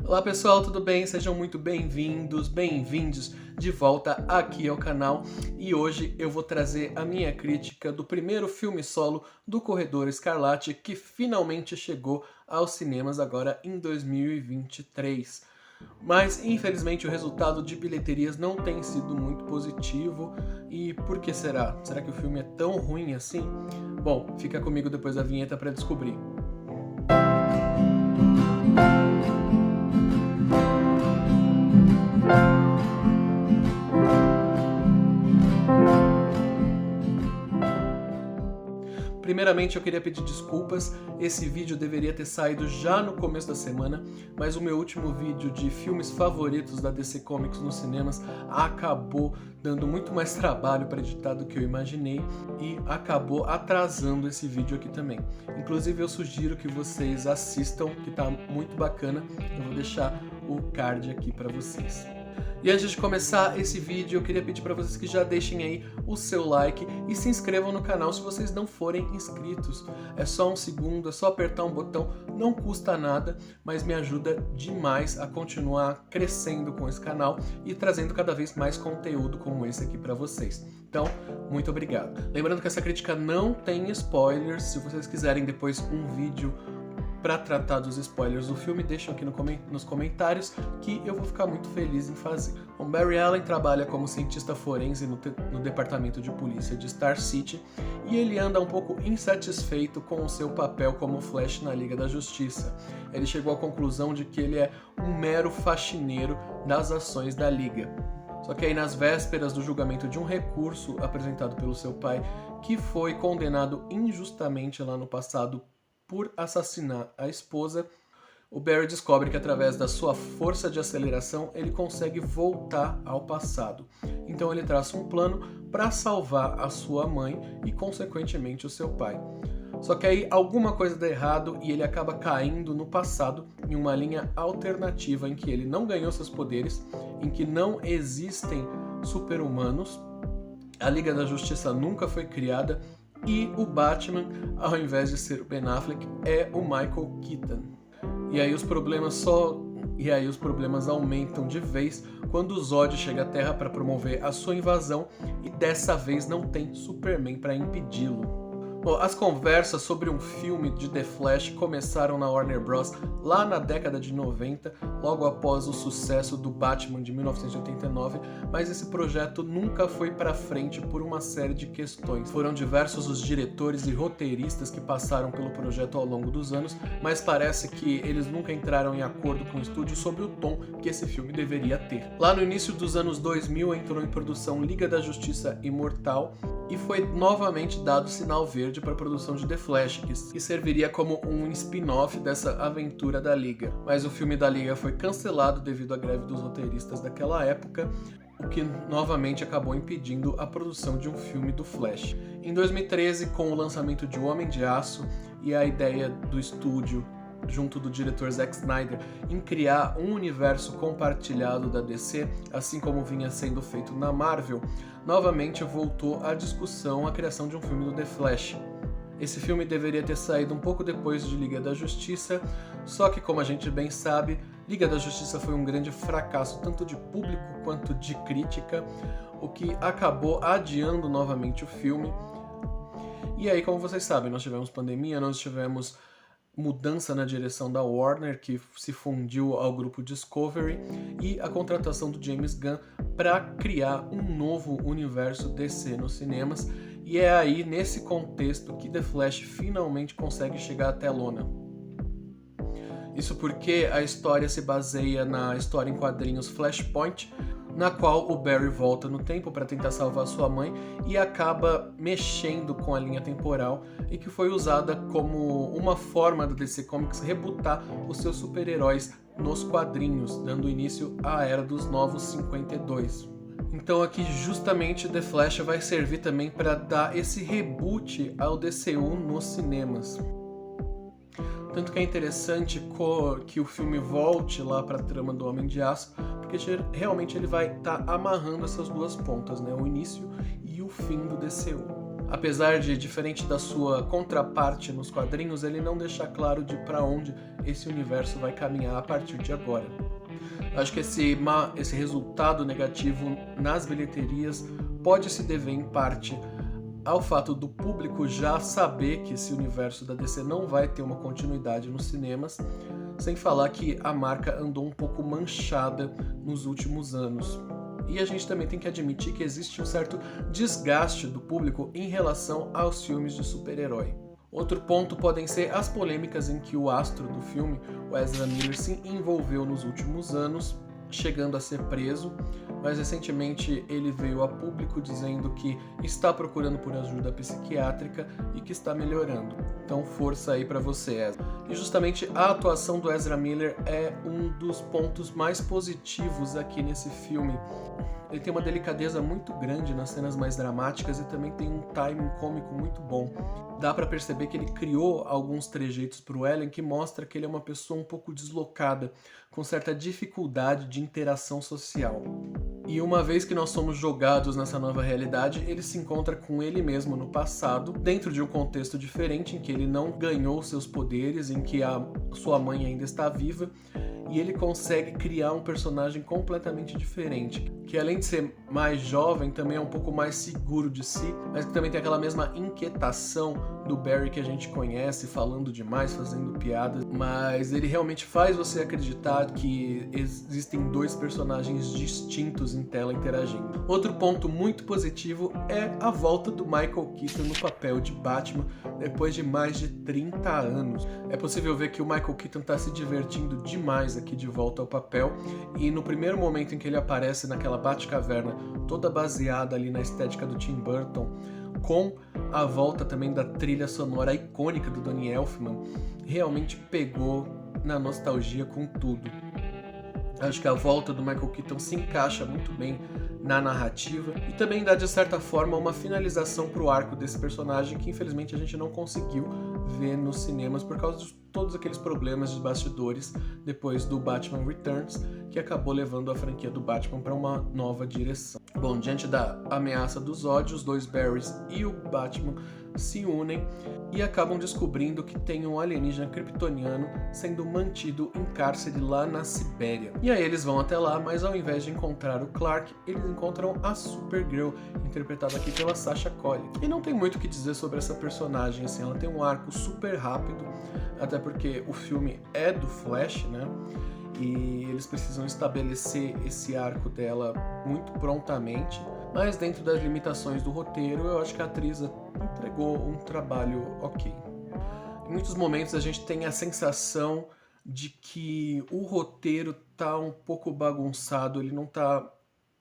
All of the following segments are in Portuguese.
Olá pessoal, tudo bem? Sejam muito bem-vindos, bem-vindos de volta aqui ao canal e hoje eu vou trazer a minha crítica do primeiro filme solo do Corredor Escarlate que finalmente chegou aos cinemas agora em 2023. Mas infelizmente o resultado de bilheterias não tem sido muito positivo e por que será? Será que o filme é tão ruim assim? Bom, fica comigo depois da vinheta para descobrir. Primeiramente eu queria pedir desculpas, esse vídeo deveria ter saído já no começo da semana, mas o meu último vídeo de filmes favoritos da DC Comics nos cinemas acabou dando muito mais trabalho para editar do que eu imaginei e acabou atrasando esse vídeo aqui também. Inclusive eu sugiro que vocês assistam, que tá muito bacana, eu vou deixar o card aqui para vocês. E antes de começar esse vídeo, eu queria pedir para vocês que já deixem aí o seu like e se inscrevam no canal se vocês não forem inscritos. É só um segundo, é só apertar um botão, não custa nada, mas me ajuda demais a continuar crescendo com esse canal e trazendo cada vez mais conteúdo como esse aqui para vocês. Então, muito obrigado. Lembrando que essa crítica não tem spoilers, se vocês quiserem depois um vídeo para tratar dos spoilers do filme, deixam aqui nos comentários que eu vou ficar muito feliz em fazer. O Barry Allen trabalha como cientista forense no departamento de polícia de Star City e ele anda um pouco insatisfeito com o seu papel como Flash na Liga da Justiça. Ele chegou à conclusão de que ele é um mero faxineiro das ações da Liga. Só que aí nas vésperas do julgamento de um recurso apresentado pelo seu pai, que foi condenado injustamente lá no passado por assassinar a esposa, o Barry descobre que através da sua força de aceleração ele consegue voltar ao passado. Então ele traça um plano para salvar a sua mãe e consequentemente o seu pai. Só que aí alguma coisa dá errado e ele acaba caindo no passado em uma linha alternativa em que ele não ganhou seus poderes, em que não existem super-humanos, a Liga da Justiça nunca foi criada e o Batman, ao invés de ser o Ben Affleck, é o Michael Keaton. E aí os problemas aumentam de vez quando o Zod chega à Terra para promover a sua invasão e dessa vez não tem Superman para impedi-lo. Bom, as conversas sobre um filme de The Flash começaram na Warner Bros. Lá na década de 90, logo após o sucesso do Batman de 1989, mas esse projeto nunca foi para frente por uma série de questões. Foram diversos os diretores e roteiristas que passaram pelo projeto ao longo dos anos, mas parece que eles nunca entraram em acordo com o estúdio sobre o tom que esse filme deveria ter. Lá no início dos anos 2000 entrou em produção Liga da Justiça Imortal e foi novamente dado sinal verde para a produção de The Flash, que serviria como um spin-off dessa aventura da Liga. Mas o filme da Liga foi cancelado devido à greve dos roteiristas daquela época, o que novamente acabou impedindo a produção de um filme do Flash. Em 2013, com o lançamento de O Homem de Aço e a ideia do estúdio junto do diretor Zack Snyder em criar um universo compartilhado da DC, assim como vinha sendo feito na Marvel, novamente voltou à discussão a criação de um filme do The Flash. Esse filme deveria ter saído um pouco depois de Liga da Justiça, só que como a gente bem sabe, Liga da Justiça foi um grande fracasso tanto de público quanto de crítica, o que acabou adiando novamente o filme. E aí, como vocês sabem, nós tivemos pandemia, nós tivemos mudança na direção da Warner, que se fundiu ao grupo Discovery, e a contratação do James Gunn para criar um novo universo DC nos cinemas, e é aí, nesse contexto, que The Flash finalmente consegue chegar à telona. Isso porque a história se baseia na história em quadrinhos Flashpoint, na qual o Barry volta no tempo para tentar salvar sua mãe e acaba mexendo com a linha temporal e que foi usada como uma forma da DC Comics rebootar os seus super-heróis nos quadrinhos, dando início à Era dos Novos 52. Então aqui justamente The Flash vai servir também para dar esse reboot ao DCU nos cinemas. Tanto que é interessante que o filme volte lá para a trama do Homem de Aço, porque realmente ele vai estar amarrando essas duas pontas, né? O início e o fim do DCU. Apesar de, diferente da sua contraparte nos quadrinhos, ele não deixa claro de para onde esse universo vai caminhar a partir de agora. Acho que esse resultado negativo nas bilheterias pode se dever em parte ao fato do público já saber que esse universo da DC não vai ter uma continuidade nos cinemas, sem falar que a marca andou um pouco manchada nos últimos anos. E a gente também tem que admitir que existe um certo desgaste do público em relação aos filmes de super-herói. Outro ponto podem ser as polêmicas em que o astro do filme, o Ezra Miller, se envolveu nos últimos anos, chegando a ser preso, mas recentemente ele veio a público dizendo que está procurando por ajuda psiquiátrica e que está melhorando. Então força aí pra você, Ezra. E justamente a atuação do Ezra Miller é um dos pontos mais positivos aqui nesse filme. Ele tem uma delicadeza muito grande nas cenas mais dramáticas e também tem um timing cômico muito bom. Dá pra perceber que ele criou alguns trejeitos pro Ellen que mostra que ele é uma pessoa um pouco deslocada, com certa dificuldade de interação social. E uma vez que nós somos jogados nessa nova realidade, ele se encontra com ele mesmo no passado, dentro de um contexto diferente, em que ele não ganhou seus poderes, em que a sua mãe ainda está viva, e ele consegue criar um personagem completamente diferente, que além de ser mais jovem, também é um pouco mais seguro de si, mas que também tem aquela mesma inquietação do Barry que a gente conhece, falando demais, fazendo piadas, mas ele realmente faz você acreditar que existem dois personagens distintos em tela interagindo. Outro ponto muito positivo é a volta do Michael Keaton no papel de Batman depois de mais de 30 anos. É possível ver que o Michael Keaton está se divertindo demais aqui de volta ao papel, e no primeiro momento em que ele aparece naquela Batcaverna, toda baseada ali na estética do Tim Burton, com a volta também da trilha sonora icônica do Danny Elfman, realmente pegou na nostalgia com tudo. Acho que a volta do Michael Keaton se encaixa muito bem na narrativa e também dá, de certa forma, uma finalização pro arco desse personagem que infelizmente a gente não conseguiu ver nos cinemas por causa de todos aqueles problemas de bastidores depois do Batman Returns, que acabou levando a franquia do Batman para uma nova direção. Bom, diante da ameaça dos ódios, os dois Barrys e o Batman se unem e acabam descobrindo que tem um alienígena kryptoniano sendo mantido em cárcere lá na Sibéria. E aí eles vão até lá, mas ao invés de encontrar o Clark, eles encontram a Supergirl, interpretada aqui pela Sasha Calle. E não tem muito o que dizer sobre essa personagem, assim, ela tem um arco super rápido, até porque o filme é do Flash, né? E eles precisam estabelecer esse arco dela muito prontamente, mas dentro das limitações do roteiro, eu acho que a atriz entregou um trabalho ok. Em muitos momentos a gente tem a sensação de que o roteiro tá um pouco bagunçado, ele não tá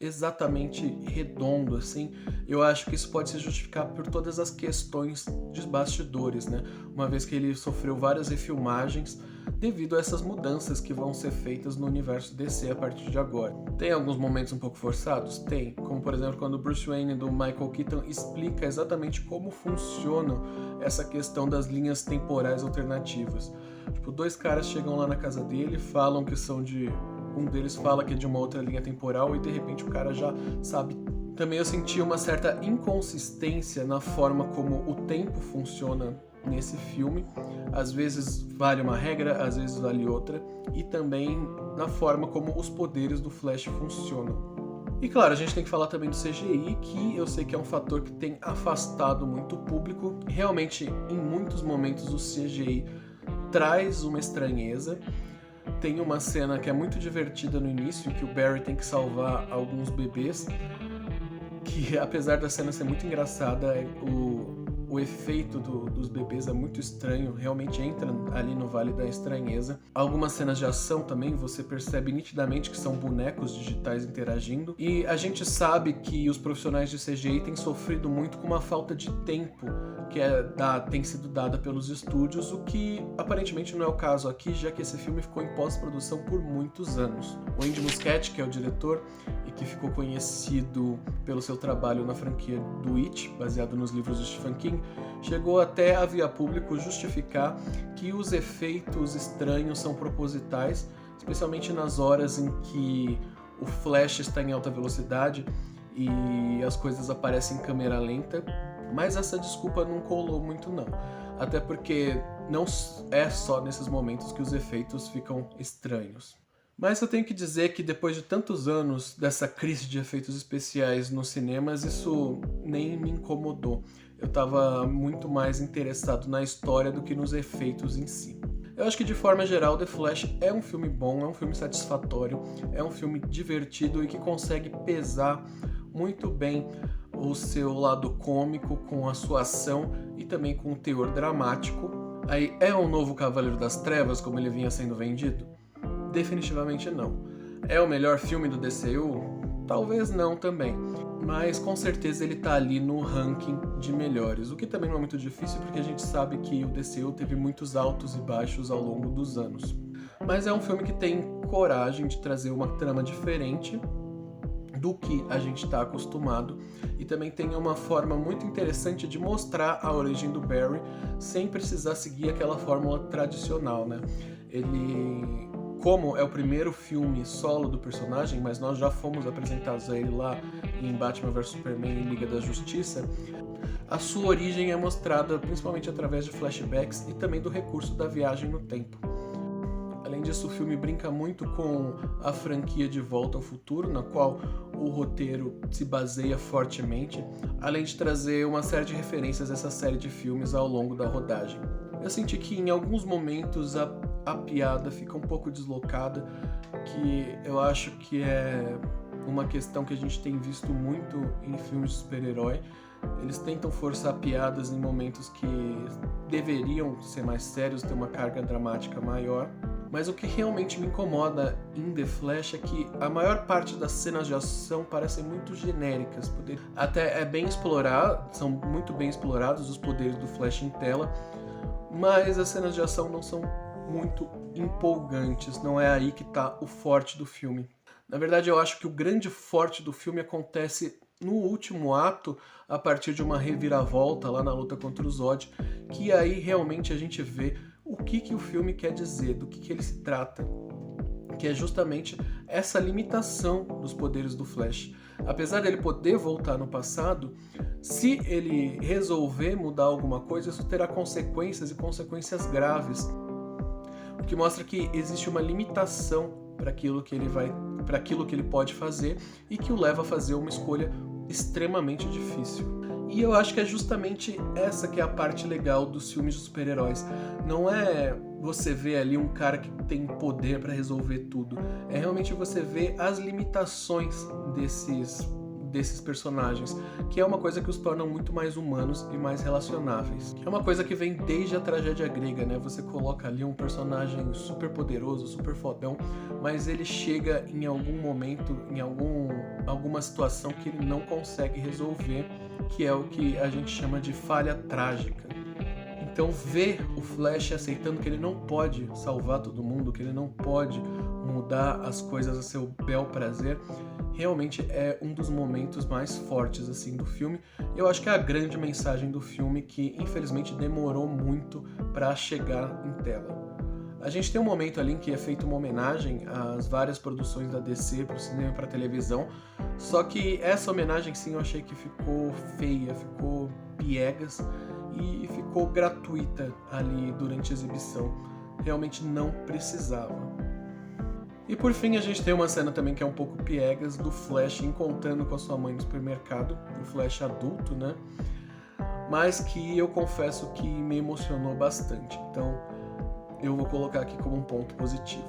exatamente redondo, assim. Eu acho que isso pode se justificar por todas as questões de bastidores, né? Uma vez que ele sofreu várias refilmagens devido a essas mudanças que vão ser feitas no universo DC a partir de agora. Tem alguns momentos um pouco forçados? Tem, como por exemplo quando o Bruce Wayne do Michael Keaton explica exatamente como funciona essa questão das linhas temporais alternativas. Tipo, dois caras chegam lá na casa dele, falam que são de... Um deles fala que é de uma outra linha temporal e de repente o cara já sabe. Também eu senti uma certa inconsistência na forma como o tempo funciona nesse filme. Às vezes vale uma regra, às vezes vale outra. E também na forma como os poderes do Flash funcionam. E claro, a gente tem que falar também do CGI, que eu sei que é um fator que tem afastado muito o público. Realmente, em muitos momentos, o CGI traz uma estranheza. Tem uma cena que é muito divertida no início, em que o Barry tem que salvar alguns bebês, que apesar da cena ser muito engraçada, o efeito dos bebês é muito estranho, realmente entra ali no Vale da Estranheza. Algumas cenas de ação também, você percebe nitidamente que são bonecos digitais interagindo, e a gente sabe que os profissionais de CGI têm sofrido muito com uma falta de tempo que tem sido dada pelos estúdios, o que aparentemente não é o caso aqui, já que esse filme ficou em pós-produção por muitos anos. O Andy Muschietti, que é o diretor e que ficou conhecido pelo seu trabalho na franquia do It, baseado nos livros de Stephen King, chegou até a via público justificar que os efeitos estranhos são propositais, especialmente nas horas em que o Flash está em alta velocidade e as coisas aparecem em câmera lenta. Mas essa desculpa não colou muito não, até porque não é só nesses momentos que os efeitos ficam estranhos. Mas eu tenho que dizer que depois de tantos anos dessa crise de efeitos especiais nos cinemas, isso nem me incomodou. Eu estava muito mais interessado na história do que nos efeitos em si. Eu acho que de forma geral The Flash é um filme bom, é um filme satisfatório, é um filme divertido e que consegue pesar muito bem o seu lado cômico com a sua ação e também com o teor dramático. Aí é um novo Cavaleiro das Trevas como ele vinha sendo vendido? Definitivamente não. É o melhor filme do DCU? Talvez não também, mas com certeza ele tá ali no ranking de melhores, o que também não é muito difícil porque a gente sabe que o DCU teve muitos altos e baixos ao longo dos anos. Mas é um filme que tem coragem de trazer uma trama diferente do que a gente está acostumado e também tem uma forma muito interessante de mostrar a origem do Barry sem precisar seguir aquela fórmula tradicional, né? Ele, como é o primeiro filme solo do personagem, mas nós já fomos apresentados a ele lá em Batman vs Superman e Liga da Justiça, a sua origem é mostrada principalmente através de flashbacks e também do recurso da viagem no tempo. Além disso, o filme brinca muito com a franquia De Volta ao Futuro, na qual o roteiro se baseia fortemente, além de trazer uma série de referências a essa série de filmes ao longo da rodagem. Eu senti que em alguns momentos a piada fica um pouco deslocada, que eu acho que é uma questão que a gente tem visto muito em filmes de super-herói. Eles tentam forçar piadas em momentos que deveriam ser mais sérios, ter uma carga dramática maior. Mas o que realmente me incomoda em The Flash é que a maior parte das cenas de ação parecem muito genéricas. Até é bem explorado, são muito bem explorados os poderes do Flash em tela, mas as cenas de ação não são muito empolgantes, não é aí que está o forte do filme. Na verdade, eu acho que o grande forte do filme acontece no último ato, a partir de uma reviravolta lá na luta contra o Zod, que aí realmente a gente vê o que o filme quer dizer, do que ele se trata, que é justamente essa limitação dos poderes do Flash. Apesar dele poder voltar no passado, se ele resolver mudar alguma coisa, isso terá consequências e consequências graves, o que mostra que existe uma limitação para aquilo que ele pode fazer e que o leva a fazer uma escolha extremamente difícil. E eu acho que é justamente essa que é a parte legal dos filmes de super-heróis. Não é você ver ali um cara que tem poder para resolver tudo. É realmente você ver as limitações desses personagens, que é uma coisa que os torna muito mais humanos e mais relacionáveis. É uma coisa que vem desde a tragédia grega, né? Você coloca ali um personagem super poderoso, super fodão, mas ele chega em algum momento, em alguma situação que ele não consegue resolver, que é o que a gente chama de falha trágica. Então ver o Flash aceitando que ele não pode salvar todo mundo, que ele não pode mudar as coisas a seu bel prazer, realmente é um dos momentos mais fortes assim do filme. Eu acho que é a grande mensagem do filme, que infelizmente demorou muito para chegar em tela. A gente tem um momento ali em que é feita uma homenagem às várias produções da DC para o cinema e para a televisão, só que essa homenagem sim eu achei que ficou feia, ficou piegas e ficou gratuita ali durante a exibição. Realmente não precisava. E por fim a gente tem uma cena também que é um pouco piegas do Flash encontrando com a sua mãe no supermercado, o Flash adulto, né? Mas que eu confesso que me emocionou bastante. Então eu vou colocar aqui como um ponto positivo.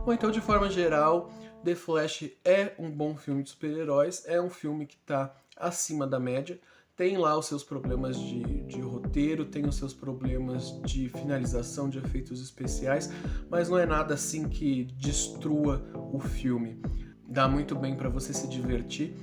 Bom, então de forma geral, The Flash é um bom filme de super-heróis, é um filme que está acima da média, tem lá os seus problemas de roteiro, tem os seus problemas de finalização de efeitos especiais, mas não é nada assim que destrua o filme. Dá muito bem para você se divertir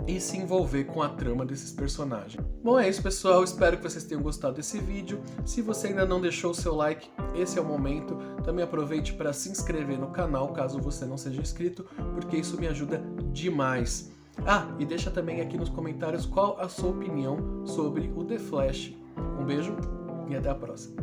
e se envolver com a trama desses personagens. Bom, é isso, pessoal. Espero que vocês tenham gostado desse vídeo. Se você ainda não deixou o seu like, esse é o momento. Também aproveite para se inscrever no canal, caso você não seja inscrito, porque isso me ajuda demais. Ah, e deixa também aqui nos comentários qual a sua opinião sobre o The Flash. Um beijo e até a próxima.